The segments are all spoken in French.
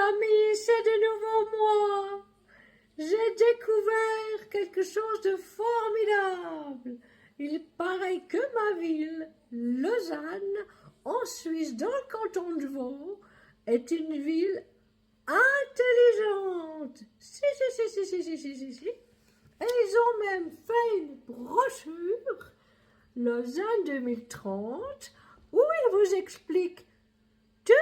amis, c'est de nouveau moi. J'ai découvert quelque chose de formidable. Il paraît que ma ville, Lausanne, en Suisse, dans le canton de Vaud, est une ville intelligente. Si. Et ils ont même fait une brochure, Lausanne 2030, où ils vous expliquent tout.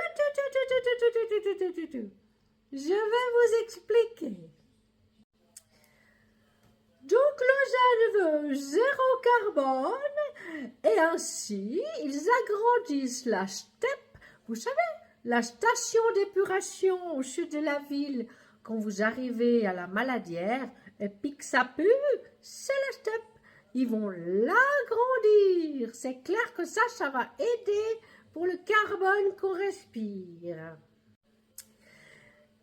Je vais vous expliquer. Donc Lausanne veut zéro carbone et ainsi ils agrandissent la STEP, vous savez, la station d'épuration au sud de la ville. Quand vous arrivez à la Maladière et puis que ça pue, c'est la STEP. Ils vont l'agrandir. C'est clair que ça va aider pour le carbone qu'on respire.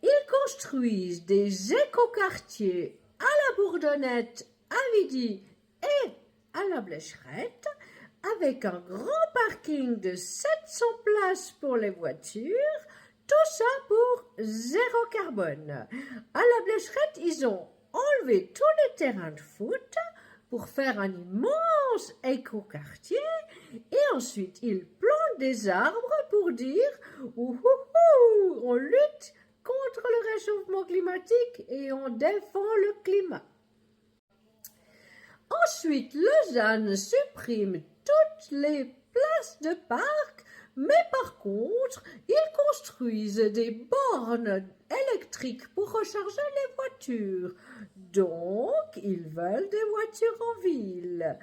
Ils construisent des écoquartiers à la Bourdonnette, à Vidi et à la Blécherette, avec un grand parking de 700 places pour les voitures, tout ça pour zéro carbone. À la Blécherette, ils ont enlevé tous les terrains de foot pour faire un immense écoquartier et ensuite ils plantent des arbres pour dire ouhouhou, on lutte contre le réchauffement climatique et on défend le climat. Ensuite, Lausanne supprime toutes les places de parc, mais par contre, ils construisent des bornes électriques pour recharger les voitures. Donc, ils veulent des voitures en ville.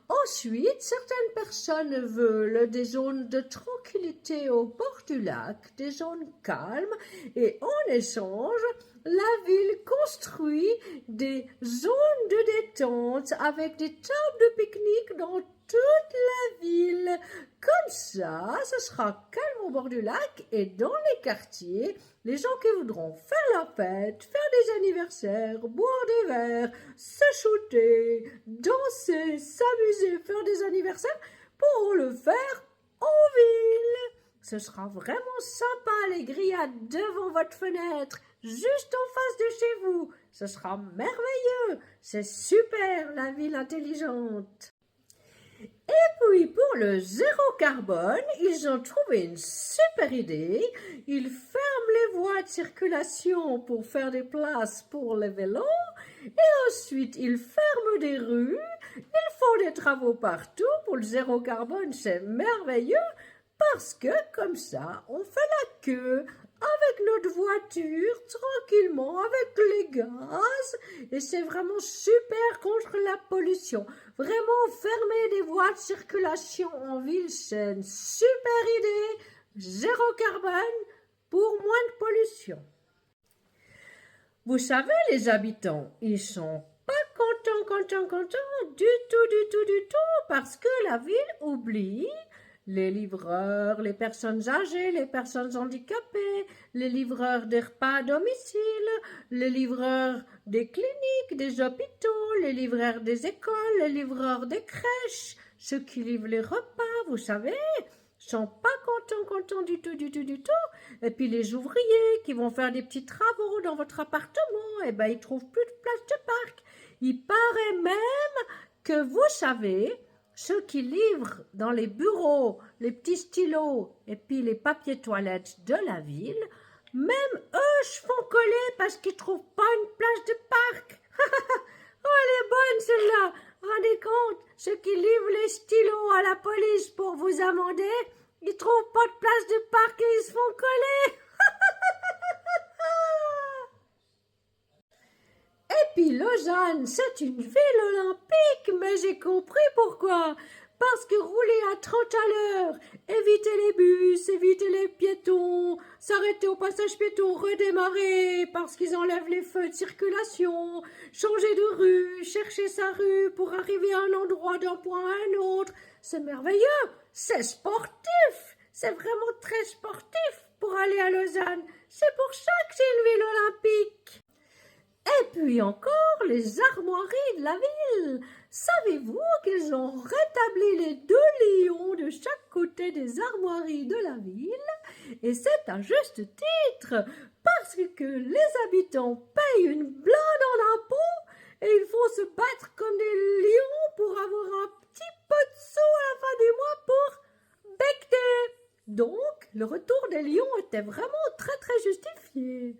Ensuite, certaines personnes veulent des zones de tranquillité au bord du lac, des zones calmes, et en échange, la ville construit des zones de détente avec des tables de pique-nique dans toute la ville. Comme ça, ce sera calme au bord du lac et dans les quartiers, les gens qui voudront faire la fête, faire des anniversaires, boire des verres, se shooter, danser, s'amuser, faire des anniversaires, pourront le faire en ville. Ce sera vraiment sympa, les grillades devant votre fenêtre, juste en face de chez vous. Ce sera merveilleux. C'est super, la ville intelligente. Et puis, pour le zéro carbone, ils ont trouvé une super idée. Ils ferment les voies de circulation pour faire des places pour les vélos. Et ensuite, ils ferment des rues. Ils font des travaux partout. Pour le zéro carbone, c'est merveilleux. Parce que, comme ça, on fait la queue avec notre voiture, tranquillement, avec les gaz. Et c'est vraiment super contre la pollution. Vraiment, fermer des voies de circulation en ville, c'est une super idée. Zéro carbone pour moins de pollution. Vous savez, les habitants, ils sont pas contents du tout, parce que la ville oublie les livreurs, les personnes âgées, les personnes handicapées, les livreurs des repas à domicile, les livreurs des cliniques, des hôpitaux, les livreurs des écoles, les livreurs des crèches, ceux qui livrent les repas, vous savez, sont pas contents du tout. Et puis les ouvriers qui vont faire des petits travaux dans votre appartement, eh ben ils trouvent plus de place de parc. Il paraît même que vous savez, ceux qui livrent dans les bureaux, les petits stylos et puis les papiers toilettes de la ville, même eux se font coller parce qu'ils ne trouvent pas une place de parc. Oh, elle est bonne celle-là. Rendez compte, ceux qui livrent les stylos à la police pour vous amender, ils ne trouvent pas de place de parc et ils se font coller. Et puis Lausanne, c'est une ville olympique, mais j'ai compris pourquoi. Parce que rouler à 30 à l'heure, éviter les bus, éviter les piétons, s'arrêter au passage piéton, redémarrer parce qu'ils enlèvent les feux de circulation, changer de rue, chercher sa rue pour arriver à un endroit d'un point à un autre, c'est merveilleux, c'est sportif, c'est vraiment très sportif pour aller à Lausanne. C'est pour ça que c'est une ville olympique. Et puis encore, les armoiries de la ville. Savez-vous qu'ils ont rétabli les 2 lions de chaque côté des armoiries de la ville Et c'est à juste titre, parce que les habitants payent une blinde en impôts et il faut se battre comme des lions pour avoir un petit peu de sous à la fin du mois pour becquer. Donc, le retour des lions était vraiment très très justifié.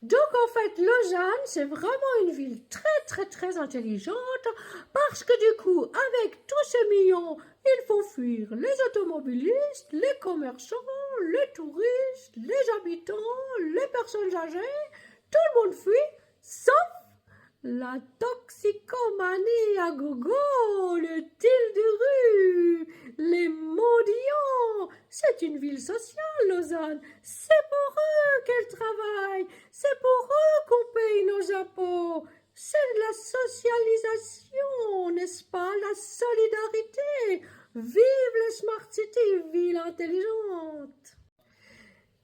Donc en fait, Lausanne, c'est vraiment une ville très très très intelligente parce que du coup, avec tous ces millions, il faut fuir les automobilistes, les commerçants, les touristes, les habitants, les personnes âgées. Tout le monde fuit, sauf la toxicomanie à gogo, le til de rue, les mendiants. C'est une ville sociale, Lausanne. C'est pour eux qu'elle travaille. C'est pour eux qu'on paye nos impôts. C'est de la socialisation, n'est-ce pas? La solidarité. Vive les Smart Cities, ville intelligente.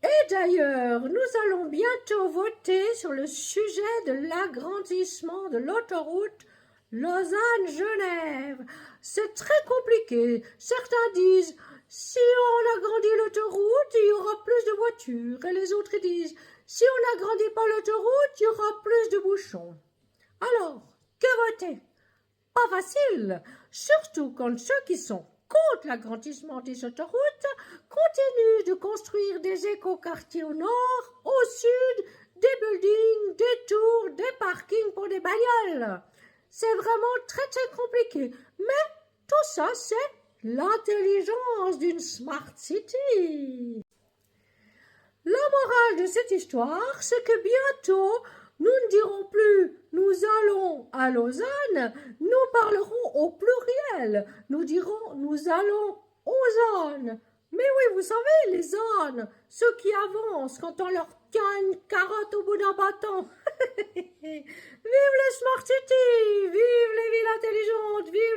Et d'ailleurs, nous allons bientôt voter sur le sujet de l'agrandissement de l'autoroute Lausanne-Genève. C'est très compliqué. Certains disent, si on agrandit l'autoroute, il y aura plus de voitures. Et les autres disent, si on n'agrandit pas l'autoroute, il y aura plus de bouchons. Alors, que voter? Pas facile, surtout quand ceux qui sont contre l'agrandissement des autoroutes continuent de construire des écoquartiers au nord, au sud, des buildings, des tours, des parkings pour des bagnoles. C'est vraiment très très compliqué, mais tout ça c'est l'intelligence d'une Smart City. La morale de cette histoire, c'est que bientôt, nous ne dirons plus « nous allons à Lausanne », nous parlerons au pluriel. Nous dirons « nous allons aux zones ». Mais oui, vous savez, les zones, ceux qui avancent quand on leur tient une carotte au bout d'un bâton. Vive les Smart Cities, vive les villes intelligentes, vive